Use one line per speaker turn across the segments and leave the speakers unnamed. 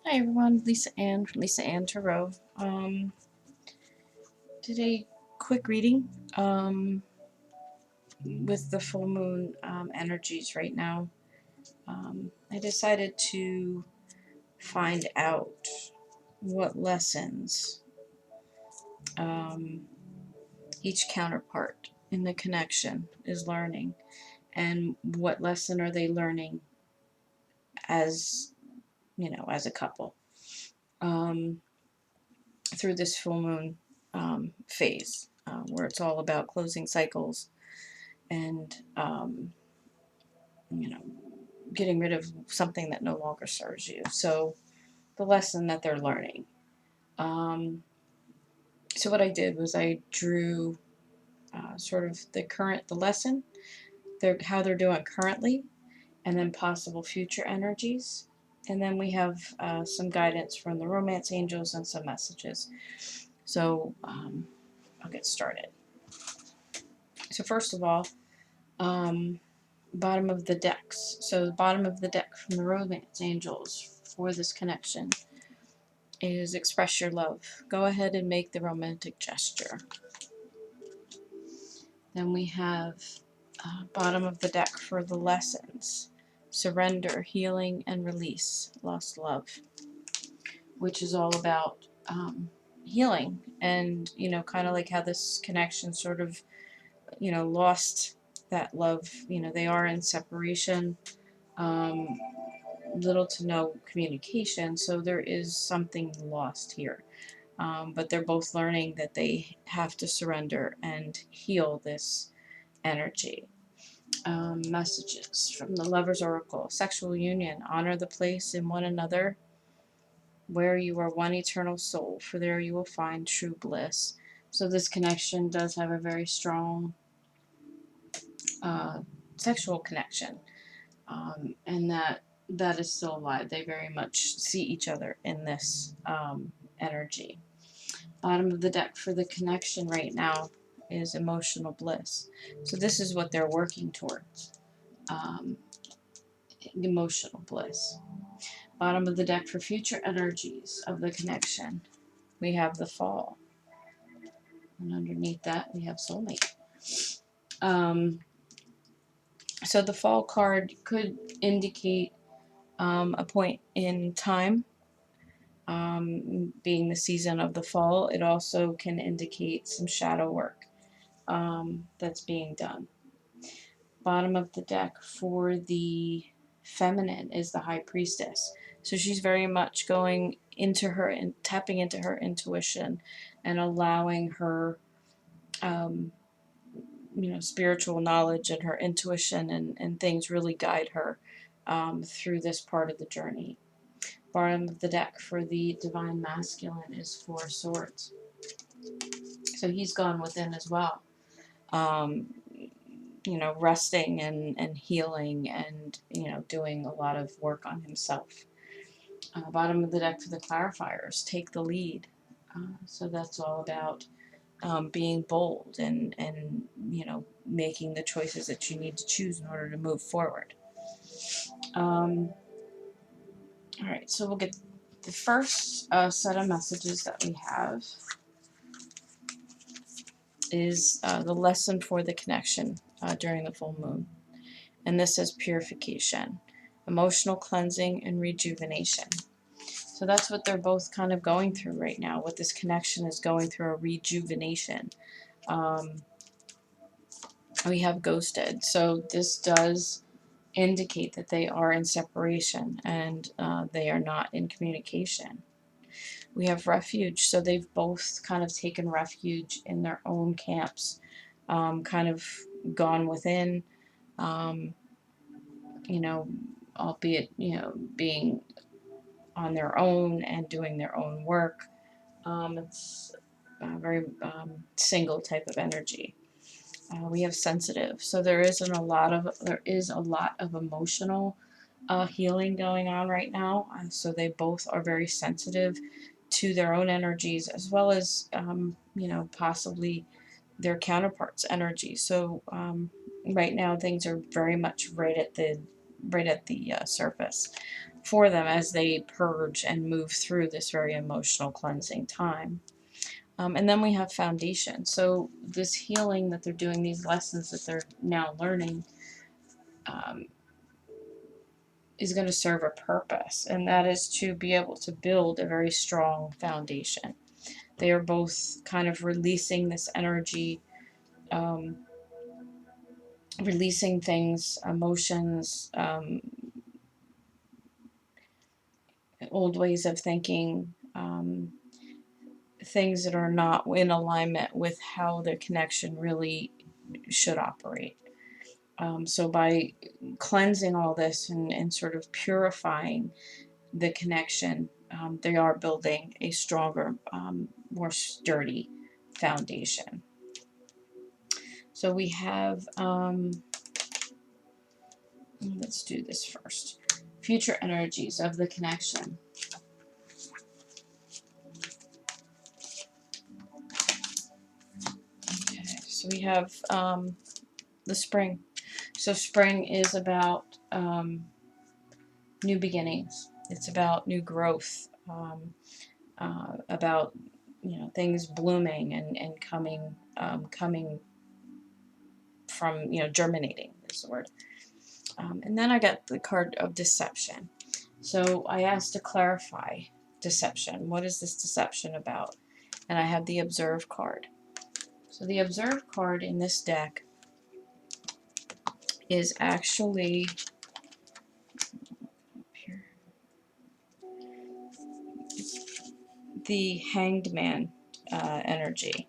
Hi everyone, Lisa Ann from Lisa Ann Tarot. Did a quick reading with the full moon energies right now. I decided to find out what lessons um, each counterpart in the connection is learning, and what lesson are they learning as as a couple through this full moon phase, where it's all about closing cycles and you know getting rid of something that no longer serves you. So the lesson that they're learning. Um, so what I did was I drew sort of the lesson, how they're doing currently, and then possible future energies. And then we have some guidance from the romance angels and some messages. So I'll get started. So first of all, bottom of the decks. So the bottom of the deck from the romance angels for this connection is express your love. Go ahead and make the romantic gesture. Then we have bottom of the deck for the lessons. Surrender, healing, and release. Lost love, which is all about healing, and kind of like how this connection sort of lost that love. They are in separation. Little to no communication, so there is something lost here. But they're both learning that they have to surrender and heal this energy. Messages from the Lover's Oracle. Sexual union. Honor the place in one another where you are one eternal soul, for there you will find true bliss. So this connection does have a very strong sexual connection, and that is still alive. They very much see each other in this energy. Bottom of the deck for the connection right now is emotional bliss. So this is what they're working towards. Um, Emotional bliss. Bottom of the deck for future energies of the connection, we have the fall. And underneath that, we have soulmate. Um, so the fall card could indicate a point in time, being the season of the fall. It also can indicate some shadow work that's being done. Bottom of the deck for the feminine is the high priestess. So she's very much going into her and tapping into her intuition and allowing her spiritual knowledge and her intuition and things really guide her through this part of the journey. Bottom of the deck for the divine masculine is Four Swords. So he's gone within as well. Um, resting and healing and, doing a lot of work on himself. Bottom of the deck for the clarifiers, take the lead. So that's all about being bold and making the choices that you need to choose in order to move forward. All right, so we'll get the first set of messages that we have is the lesson for the connection during the full moon. And this is purification, emotional cleansing, and rejuvenation. So that's what they're both kind of going through right now. What this connection is going through, a rejuvenation. We have ghosted. So this does indicate that they are in separation and they are not in communication. We have refuge. So they've both kind of taken refuge in their own camps, kind of gone within, um, albeit, being on their own and doing their own work. It's a very single type of energy. We have sensitive, so there is a lot of emotional healing going on right now. So they both are very sensitive to their own energies as well as possibly their counterparts' energy. So right now things are very much right at the surface. for them as they purge and move through this very emotional cleansing time. And then we have foundation. So this healing that they're doing, these lessons that they're now learning, um, is going to serve a purpose, and that is to be able to build a very strong foundation. They are both kind of releasing this energy, um, releasing things, emotions, old ways of thinking, things that are not in alignment with how the connection really should operate. So by cleansing all this and sort of purifying the connection, they are building a stronger, more sturdy foundation. So we have, let's do this first. Future energies of the connection. Okay, so we have the spring. So spring is about new beginnings. It's about new growth, about things blooming and coming from germinating is the word. And then I got the card of deception. So I asked to clarify deception. What is this deception about? And I have the observe card. So the observe card in this deck is actually here, the Hanged Man energy.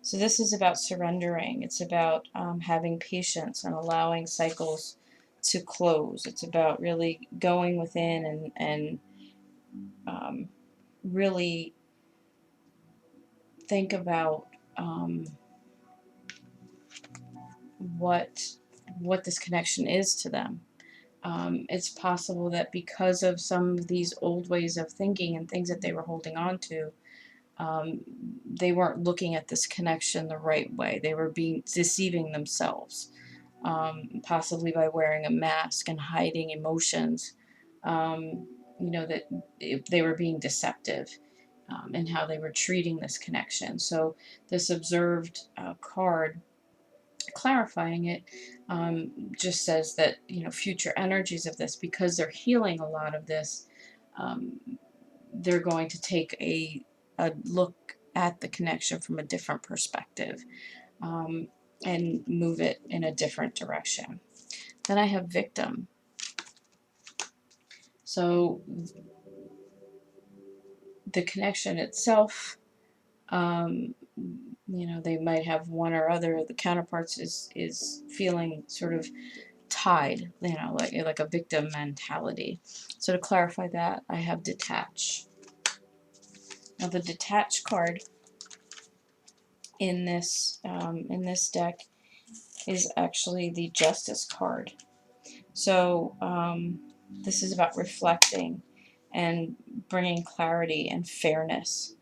So this is about surrendering. It's about having patience and allowing cycles to close. It's about really going within and really think about what this connection is to them. It's possible that because of some of these old ways of thinking and things that they were holding on to, they weren't looking at this connection the right way. They were deceiving themselves, possibly by wearing a mask and hiding emotions. That they were being deceptive in how they were treating this connection. So this observed card, clarifying it, just says that future energies of this, because they're healing a lot of this, um, they're going to take a look at the connection from a different perspective, um, and move it in a different direction. Then I have victim. So the connection itself, they might have one or other of the counterparts is feeling sort of tied, like a victim mentality. So to clarify that, I have detach. Now the detach card in this deck is actually the Justice card. So this is about reflecting and bringing clarity and fairness,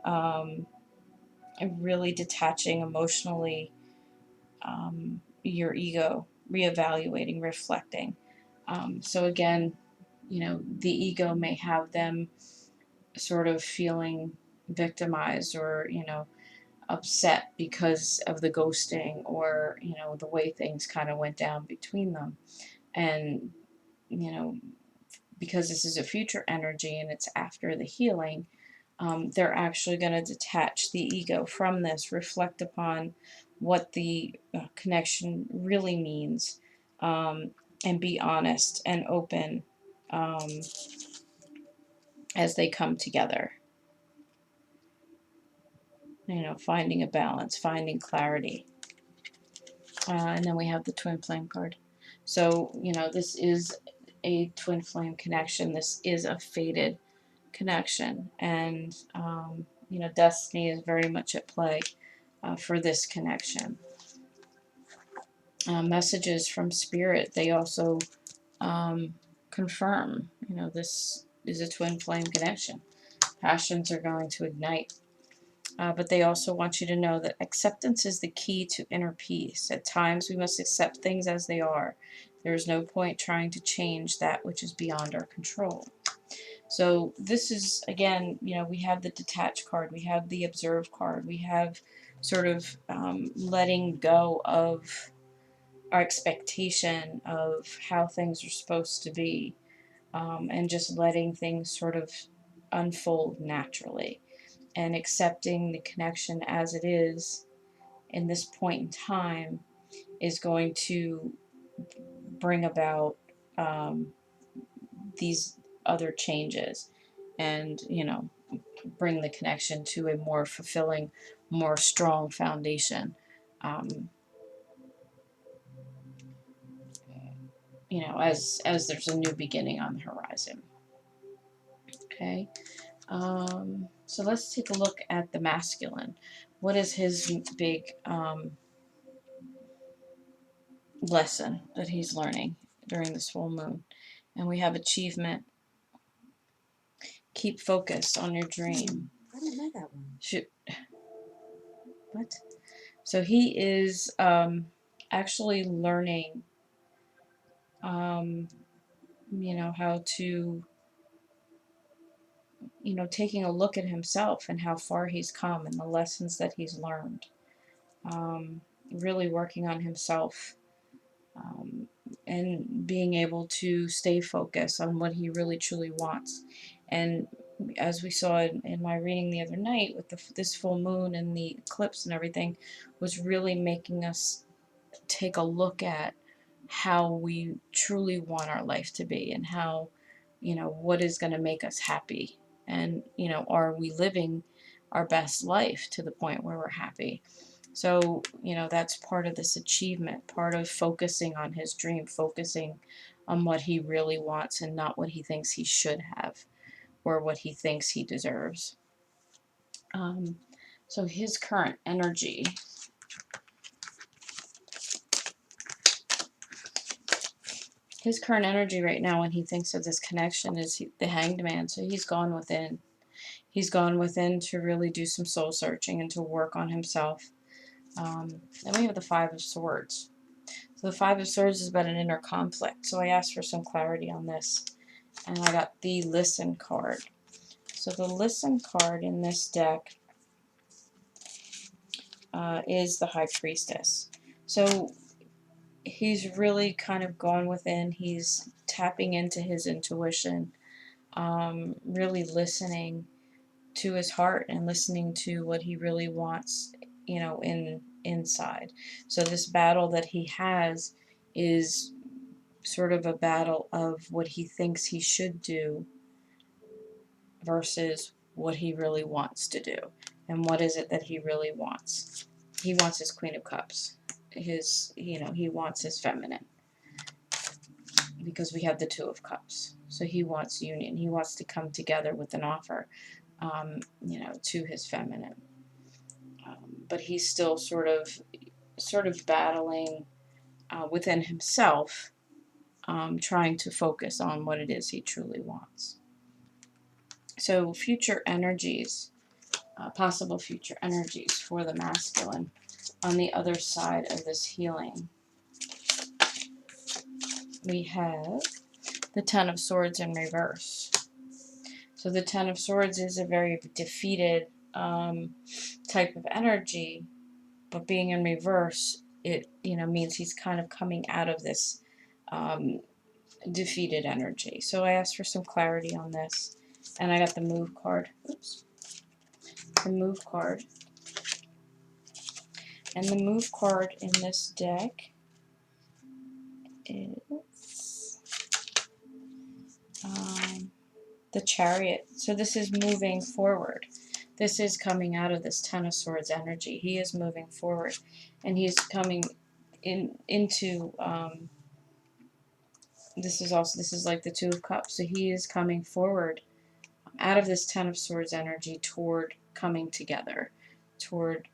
and really detaching emotionally, your ego, reevaluating, reflecting. So again, the ego may have them sort of feeling victimized or upset because of the ghosting, or the way things kind of went down between them. And because this is a future energy and it's after the healing, they're actually going to detach the ego from this, reflect upon what the connection really means, and be honest and open, as they come together. Finding a balance, finding clarity. And then we have the twin flame card. So, this is a twin flame connection. This is a fated connection. And, destiny is very much at play for this connection. Messages from spirit, they also confirm, this is a twin flame connection. Passions are going to ignite. But they also want you to know that acceptance is the key to inner peace. At times, we must accept things as they are. There is no point trying to change that which is beyond our control. So this is, again, we have the detached card, we have the observe card, we have sort of letting go of our expectation of how things are supposed to be, and just letting things sort of unfold naturally and accepting the connection as it is in this point in time is going to bring about these other changes and, bring the connection to a more fulfilling, more strong foundation. Um, as there's a new beginning on the horizon. Okay. So let's take a look at the masculine. What is his big lesson that he's learning during this full moon? And we have achievement. Keep focus on your dream.
I don't know that one.
Shoot. What? So he is actually learning, how to, taking a look at himself and how far he's come and the lessons that he's learned. Really working on himself, and being able to stay focused on what he really truly wants. And as we saw in my reading the other night with this full moon and the eclipse and everything, was really making us take a look at how we truly want our life to be and how, what is going to make us happy. And, are we living our best life to the point where we're happy? So, that's part of this achievement, part of focusing on his dream, focusing on what he really wants and not what he thinks he should have or what he thinks he deserves. So his current energy. His current energy right now when he thinks of this connection is the Hanged Man. So he's gone within. He's gone within to really do some soul searching and to work on himself. Then we have the Five of Swords. So the Five of Swords is about an inner conflict. So I asked for some clarity on this. And I got the Listen card. So the Listen card in this deck is the High Priestess. So he's really kind of gone within. He's tapping into his intuition, really listening to his heart and listening to what he really wants, inside. So this battle that he has is sort of a battle of what he thinks he should do versus what he really wants to do. And what is it that he really wants? He wants his Queen of Cups. He wants his feminine. Because we have the Two of Cups. So he wants union. He wants to come together with an offer, to his feminine. But he's still sort of battling within himself, trying to focus on what it is he truly wants. So future energies, possible future energies for the masculine on the other side of this healing. We have the Ten of Swords in reverse. So the Ten of Swords is a very defeated type of energy, but being in reverse, it means he's kind of coming out of this defeated energy. So I asked for some clarity on this, and I got the Move card. Oops. The Move card. And the Move card in this deck is the Chariot. So this is moving forward. This is coming out of this Ten of Swords energy. He is moving forward, and he's coming into this is like the Two of Cups. So he is coming forward out of this Ten of Swords energy toward coming together, toward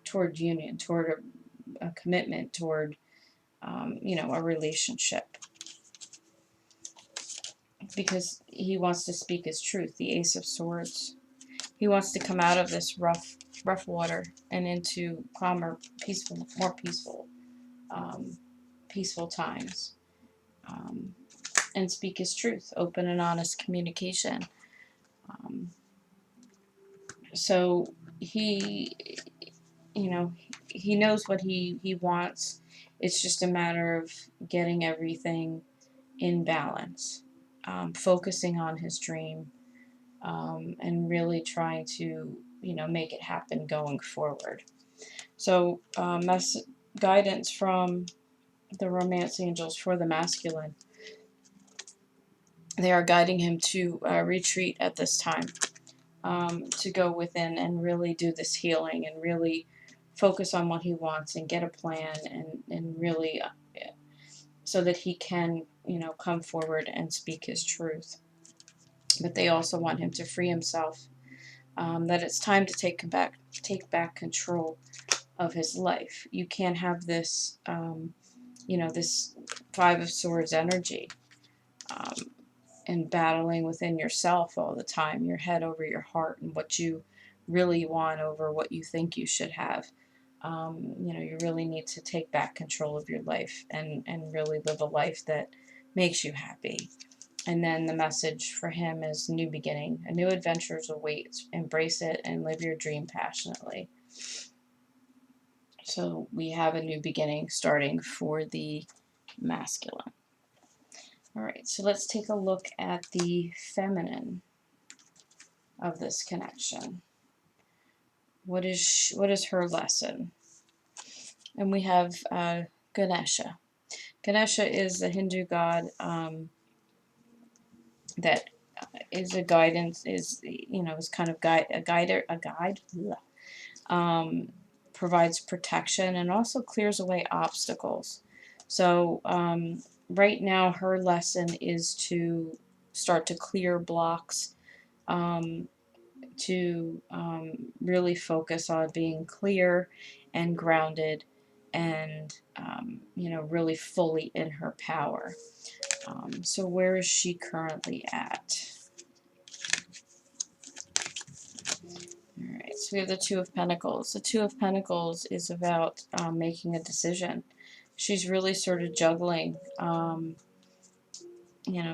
toward union, toward a commitment, toward a relationship, because he wants to speak his truth. The Ace of Swords. He wants to come out of this rough water and into calmer, peaceful, more peaceful peaceful times, and speak his truth, open and honest communication. Um, so he, he knows what he wants. It's just a matter of getting everything in balance, focusing on his dream, and really trying to, make it happen going forward. So that's guidance from the romance angels for the masculine. They are guiding him to retreat at this time, to go within and really do this healing and really focus on what he wants and get a plan, and really so that he can, come forward and speak his truth. But they also want him to free himself, that it's time to take back control of his life. You can't have this, this Five of Swords energy, and battling within yourself all the time, your head over your heart, and what you really want over what you think you should have. You really need to take back control of your life, and really live a life that makes you happy. And then the message for him is new beginning. A new adventures awaits. Embrace it and live your dream passionately. So we have a new beginning starting for the masculine. All right, so let's take a look at the feminine of this connection. What is her lesson? And we have Ganesha. Ganesha is the Hindu god, that is a guidance, is kind of a guide, provides protection and also clears away obstacles. So right now her lesson is to start to clear blocks, to really focus on being clear and grounded, and really fully in her power. So where is she currently at? Alright, so we have the Two of Pentacles. The Two of Pentacles is about making a decision. She's really sort of juggling,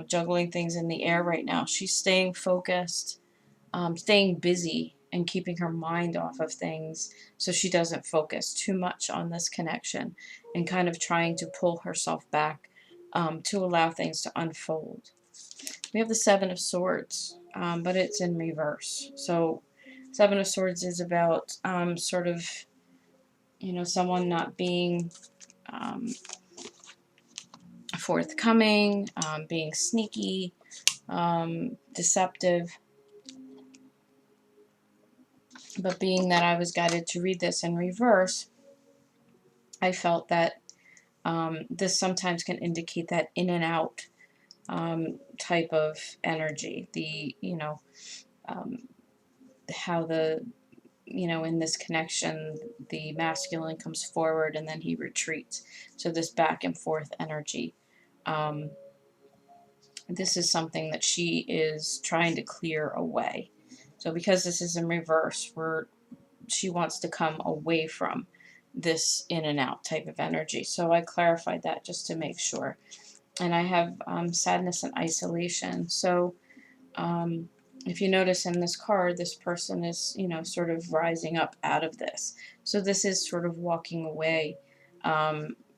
juggling things in the air right now. She's staying focused, staying busy, and keeping her mind off of things so she doesn't focus too much on this connection, and kind of trying to pull herself back, to allow things to unfold. We have the Seven of Swords, but it's in reverse. So Seven of Swords is about sort of, someone not being forthcoming, being sneaky, deceptive. But being that I was guided to read this in reverse, I felt that this sometimes can indicate that in and out type of energy. Um, how in this connection, the masculine comes forward and then he retreats. So this back and forth energy. This is something that she is trying to clear away. So because this is in reverse, she wants to come away from this in and out type of energy. So I clarified that just to make sure. And I have sadness and isolation. So if you notice in this card, this person is, sort of rising up out of this. So this is sort of walking away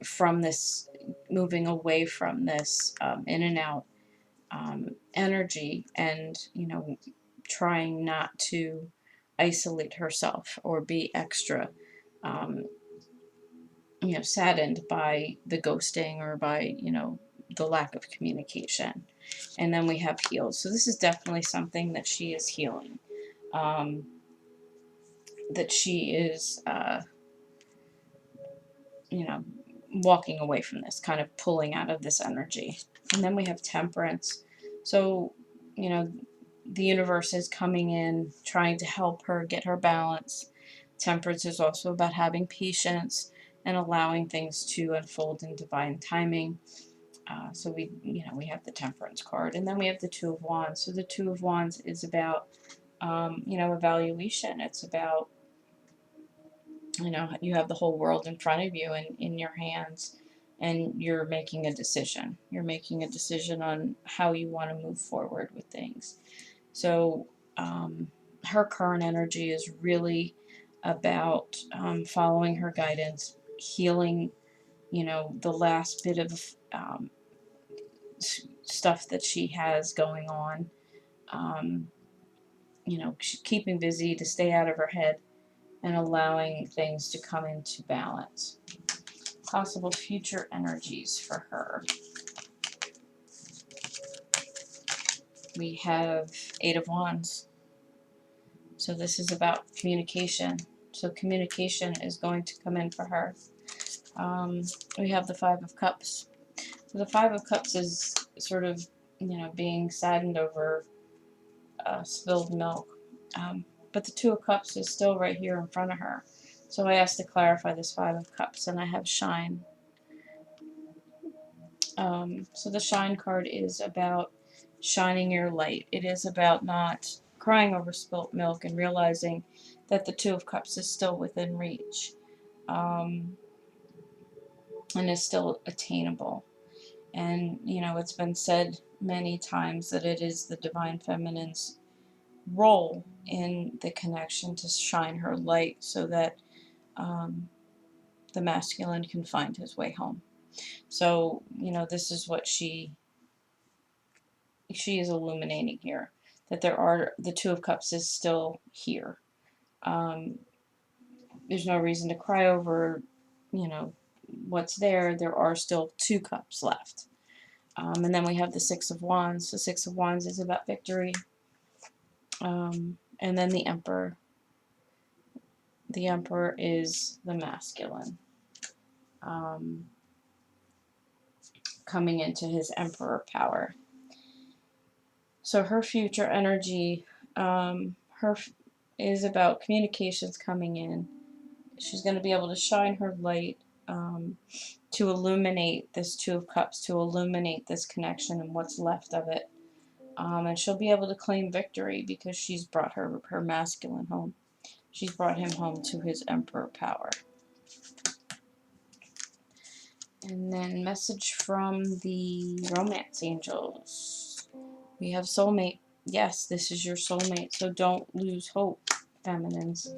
from this, moving away from this in and out energy, and, trying not to isolate herself or be extra, um, saddened by the ghosting or by, the lack of communication. And then we have healed. So this is definitely something that she is healing. That she is, walking away from this, kind of pulling out of this energy. And then we have Temperance. So, the universe is coming in, trying to help her get her balance. Temperance is also about having patience and allowing things to unfold in divine timing. So we have the Temperance card, and then we have the Two of Wands. So the Two of Wands is about, evaluation. It's about, you have the whole world in front of you and in your hands, and you're making a decision. You're making a decision on how you want to move forward with things. So her current energy is really about following her guidance, healing, the last bit of stuff that she has going on. Um, keeping busy to stay out of her head and allowing things to come into balance. Possible future energies for her. We have Eight of Wands. So this is about communication. So communication is going to come in for her. We have the Five of Cups. So the Five of Cups is sort of, being saddened over spilled milk. But the Two of Cups is still right here in front of her. So I asked to clarify this Five of Cups, and I have Shine. So the Shine card is about shining your light. It is about not crying over spilt milk and realizing that the Two of Cups is still within reach, and is still attainable. And, it's been said many times that it is the Divine Feminine's role in the connection to shine her light so that the masculine can find his way home. So, this is what she is illuminating here, that the Two of Cups is still here. There's no reason to cry over, what's there. There are still two cups left. And then we have the Six of Wands. The Six of Wands is about victory. And then the Emperor. The Emperor is the masculine. Coming into his Emperor power. So her future energy, is about communications coming in. She's going to be able to shine her light to illuminate this Two of Cups, to illuminate this connection and what's left of it. And she'll be able to claim victory because she's brought her masculine home. She's brought him home to his Emperor power. And then message from the romance angels. We have soulmate. Yes, this is your soulmate, so don't lose hope, feminines.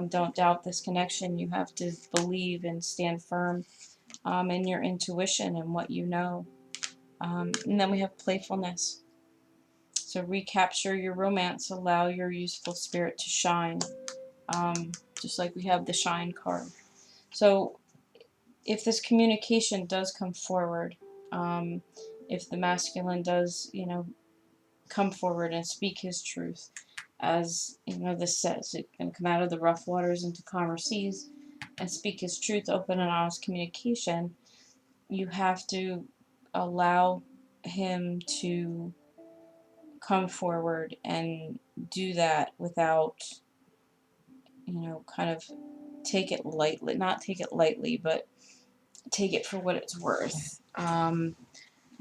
Don't doubt this connection. You have to believe and stand firm in your intuition and what you know. And then we have playfulness. So recapture your romance. Allow your youthful spirit to shine. Just like we have the Shine card. So if this communication does come forward, if the masculine does, come forward and speak his truth, as this says, it can come out of the rough waters into calmer seas and speak his truth, open and honest communication. You have to allow him to come forward and do that without, kind of take it lightly, not take it lightly, but take it for what it's worth.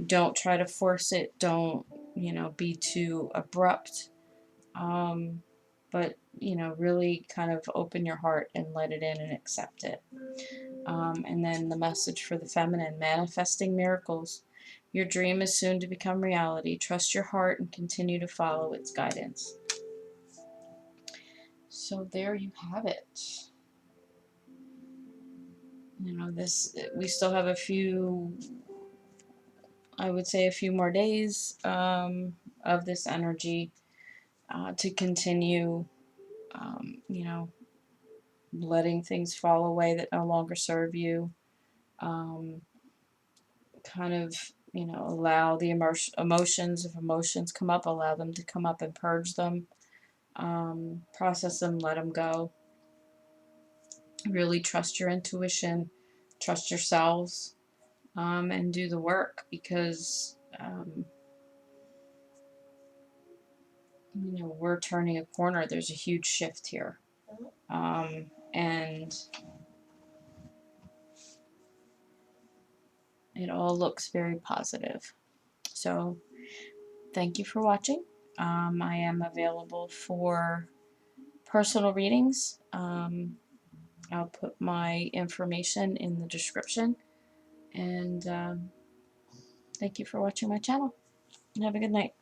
Don't try to force it. Don't, be too abrupt. But, really kind of open your heart and let it in and accept it. And then the message for the feminine, manifesting miracles. Your dream is soon to become reality. Trust your heart and continue to follow its guidance. So there you have it. We still have a few, I would say a few more days of this energy to continue, letting things fall away that no longer serve you. Kind of, allow the emotions, if emotions come up, allow them to come up and purge them. Process them, let them go. Really trust your intuition, trust yourselves, and do the work because, we're turning a corner. There's a huge shift here. And it all looks very positive. So, thank you for watching. I am available for personal readings. I'll put my information in the description. And thank you for watching my channel. And have a good night.